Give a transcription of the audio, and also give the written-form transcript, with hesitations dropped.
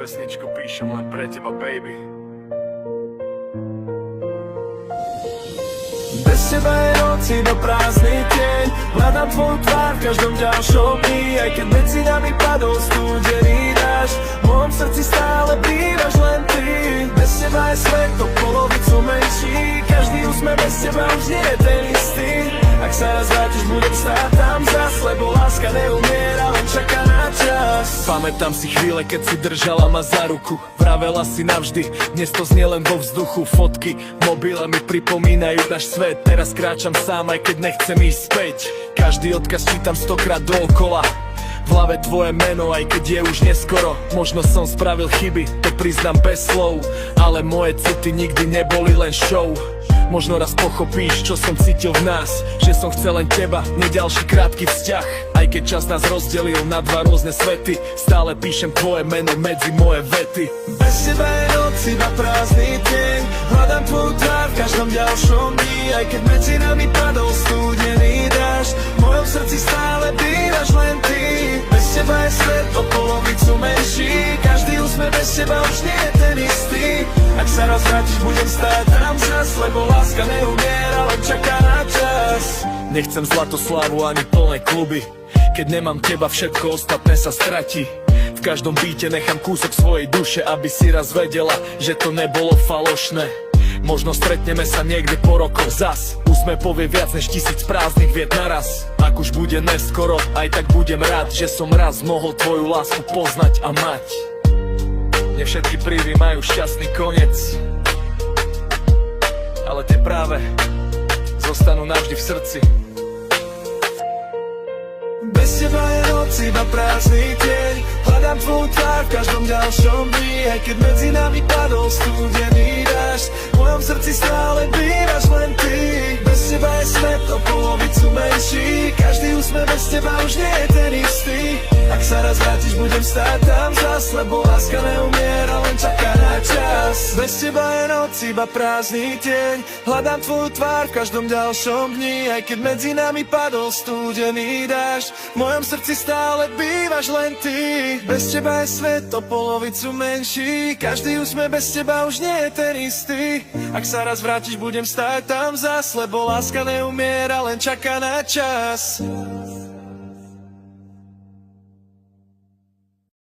pesničku píšem len pre teba, baby. Bez teba je noc iba prázdny deň. Hľadám tvoju tvár v každom ďalšom dni. Aj keď medzi nami padol studený dážď, v mojom srdci stále bývaš len ty. Bez teba je svet o polovicu menší. Každý úsmev bez teba už nie je ten istý. Ak sa raz vrátiš, budem stáť tam zas, lebo láska neumiera, len čaká na čas. Pamätám si chvíle, keď si držala ma za ruku. Vravela si navždy, dnes to znie len vo vzduchu. Fotky, mobile mi pripomínajú náš svet. Teraz kráčam sám, aj keď nechcem ísť späť. Každý odkaz čítam 100-krát dookola. V hlave tvoje meno, aj keď je už neskoro. Možno som spravil chyby, to priznám bez slov, ale moje city nikdy neboli len show. Možno raz pochopíš, čo som cítil v nás, že som chcel len teba, nie ďalší krátky vzťah. Aj keď čas nás rozdelil na dva rôzne svety, stále píšem tvoje meno medzi moje vety. Bez teba je noc iba prázdny deň. Hľadám tvoju tvár v každom ďalšom dni. Aj keď medzi nami padol studený dážď, v mojom srdci stále bývaš len ty. Bez teba je svet o polovicu menší. Každý úsmev bez teba už nie je ten istý. Ak sa raz vrátiš, budem stáť tam zas, lebo láska neumiera, len čaká na čas. Nechcem zlatoslávu ani plné kluby. Keď nemám teba, všetko ostatné sa stratí. V každom býte nechám kúsok svojej duše, aby si raz vedela, že to nebolo falošné. Možno stretneme sa niekde po rokoch zas. Úsmev povie viac než 1000 prázdnych viet naraz. Ak už bude neskoro, aj tak budem rád, že som raz mohol tvoju lásku poznať a mať. Nie všetky príby majú šťastný koniec, ale tie práve zostanú navždy v srdci. Bez teba je noc iba prázdny deň. Hľadám tvoju tvár v každom ďalšom dni. Aj keď medzi nami padol studený dážď, v mojom srdci stále bývaš len ty. Bez teba je svet o polovicu menší. Každý úsmev bez teba už nie je ten istý. Ak sa raz vrátiš, budem stáť tam zas, lebo láska neumiera, len čaká na čas. Bez teba je noc iba prázdny deň. Hľadám tvoju tvár v každom ďalšom dni. Aj keď medzi nami padol studený dážď, v mojom srdci stále bývaš len ty. Bez teba je svet o polovicu menší. Každý úsmev bez teba už nie je ten istý. Ak sa raz vrátiš, budem stáť tam zas, lebo láska neumiera, len čaká na čas.